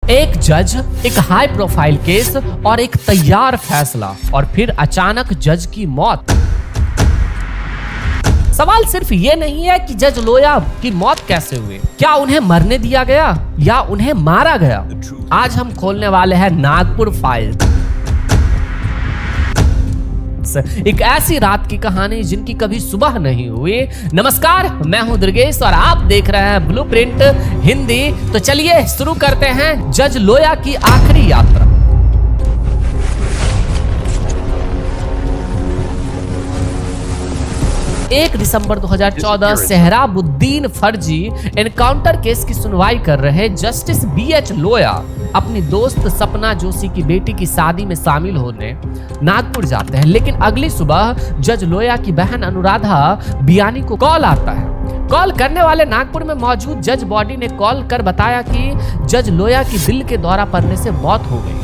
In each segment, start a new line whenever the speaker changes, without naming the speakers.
एक जज, एक हाई प्रोफाइल केस और एक तैयार फैसला, और फिर अचानक जज की मौत। सवाल सिर्फ ये नहीं है कि जज लोया की मौत कैसे हुई, क्या उन्हें मरने दिया गया या उन्हें मारा गया। आज हम खोलने वाले हैं नागपुर फाइल, एक ऐसी रात की कहानी जिनकी कभी सुबह नहीं हुई। नमस्कार, मैं हूं दुर्गेश और आप देख रहे हैं ब्लूप्रिंट हिंदी। तो चलिए शुरू करते हैं जज लोया की आखिरी यात्रा। 1 दिसंबर 2014 सेहराबुद्दीन फर्जी एनकाउंटर केस की सुनवाई कर रहे जस्टिस BH लोया अपनी दोस्त सपना जोशी की बेटी की शादी में शामिल होने नागपुर जाते हैं। लेकिन अगली सुबह जज लोया की बहन अनुराधा बियानी को कॉल आता है। कॉल करने वाले नागपुर में मौजूद जज बॉडी ने कॉल कर बताया कि जज लोया की दिल के दौरा पड़ने से मौत हो गई।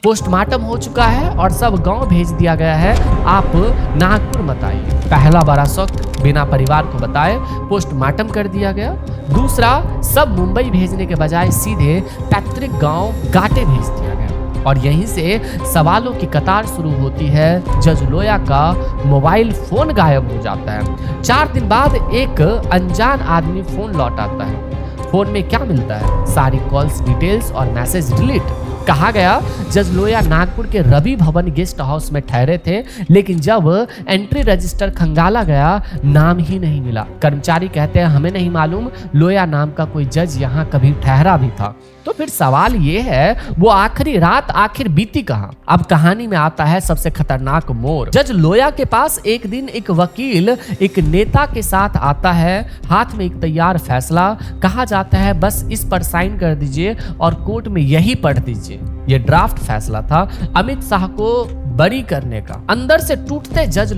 पोस्टमार्टम हो चुका है और सब गांव भेज दिया गया है, आप नागपुर मत आइए। पहला बड़ा शौक बिना परिवार को बताए पोस्टमार्टम कर दिया गया। दूसरा, सब मुंबई भेजने के बजाय सीधे पैतृक गांव घाटे भेज दिया गया। और यहीं से सवालों की कतार शुरू होती है। जज लोया का मोबाइल फोन गायब हो जाता है। 4 दिन बाद एक अनजान आदमी फोन लौटाता है। फोन में क्या मिलता है? सारी कॉल्स डिटेल्स और मैसेज डिलीट। कहा गया जज लोया नागपुर के रवि भवन गेस्ट हाउस में ठहरे थे, लेकिन जब एंट्री रजिस्टर खंगाला गया नाम ही नहीं मिला। कर्मचारी कहते हैं हमें नहीं मालूम लोया नाम का कोई जज यहाँ कभी ठहरा भी था। तो फिर सवाल ये है, वो आखिरी रात आखिर बीती कहाँ? अब कहानी में आता है सबसे खतरनाक मोड़। जज लोया के पास एक दिन एक वकील एक नेता के साथ आता है, हाथ में एक तैयार फैसला। कहा जाता है बस इस पर साइन कर दीजिए और कोर्ट में यही पढ़ दीजिए। ये ड्राफ्ट फैसला था अमित शाह को बरी करने का। अंदर से टूटते जज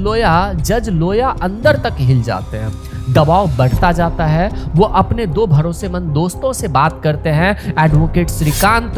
लोया अंदर तक हिल जाते हैं। दबाव बढ़ता जाता है। वो अपने 2 भरोसेमंद दोस्तों से बात करते हैं, एडवोकेट श्रीकांत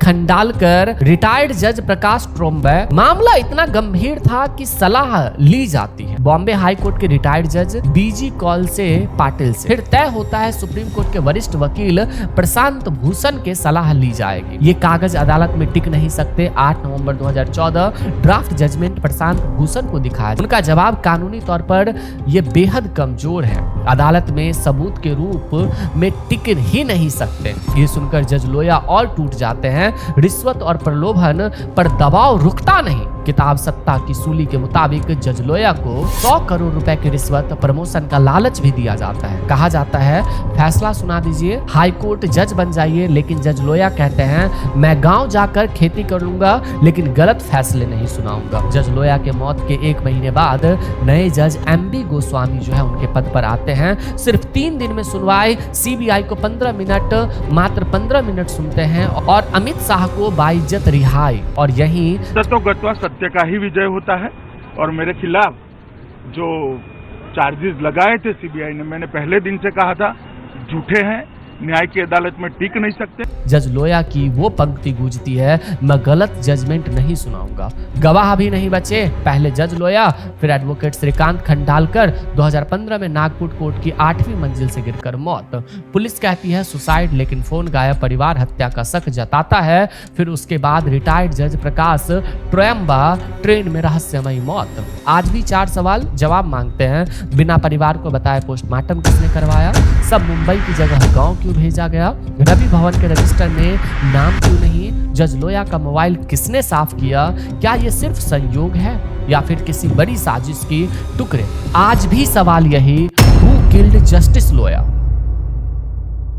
खंडालकर, रिटायर्ड जज प्रकाश ट्रोम्बे। मामला इतना गंभीर था कि सलाह ली जाती है बॉम्बे हाई कोर्ट के रिटायर्ड जज BG कॉल से पाटिल से। फिर तय होता है सुप्रीम कोर्ट के वरिष्ठ वकील प्रशांत भूषण के सलाह ली जाएगी। ये कागज अदालत में टिक नहीं सकते। 8 नवंबर 2014 ड्राफ्ट जजमेंट प्रशांत भूषण को दिखाया। उनका जवाब कानूनी तौर पर ये बेहद कमजोर है, अदालत में सबूत के रूप में टिक ही नहीं सकते। ये सुनकर जज लोया और टूट जाते हैं। रिश्वत और प्रलोभन पर दबाव रुकता नहीं। किताब सत्ता की सूली के मुताबिक जज लोया को 100 करोड़ रुपए की रिश्वत, प्रमोशन का लालच भी दिया जाता है। कहा जाता है फैसला सुना दीजिए, हाई कोर्ट जज बन जाइए। लेकिन जज लोया कहते हैं मैं गांव जाकर खेती कर लूंगा, लेकिन गलत फैसले नहीं सुनाऊंगा। जज लोया के मौत के 1 महीने बाद नए जज MB गोस्वामी जो है उनके पद पर आते हैं। सिर्फ 3 दिन में सुनवाई। CBI को 15 मिनट, मात्र 15 मिनट सुनते हैं और अमित शाह को बाइज्जत रिहाई। और यही
सत्य का ही विजय होता है। और मेरे खिलाफ जो चार्जेस लगाए थे CBI ने, मैंने पहले दिन से कहा था झूठे हैं, न्याय की अदालत में टिक नहीं सकते।
जज लोया की वो पंक्ति गूंजती है, मैं गलत जजमेंट नहीं सुनाऊंगा। गवाह भी नहीं बचे। पहले जज लोया, फिर एडवोकेट श्रीकांत खंडालकर। 2015 में नागपुर कोर्ट की 8वीं मंजिल से गिरकर मौत। पुलिस कहती है सुसाइड, लेकिन फोन गायब, परिवार हत्या का शक जताता है। फिर उसके बाद रिटायर्ड जज प्रकाश ट्रोम्बे ट्रेन में रहस्यमयी मौत। आज भी 4 सवाल जवाब मांगते हैं। बिना परिवार को बताए पोस्टमार्टम किसने करवाया? सब मुंबई की जगह गाँव क्यों भेजा गया? रवि भवन के रजिस्टर में नाम क्यों नहीं? जज लोया का मोबाइल किसने साफ किया? क्या ये सिर्फ संयोग है या फिर किसी बड़ी साजिश की टुकड़े? आज भी सवाल यही, हु किल्ड जस्टिस लोया?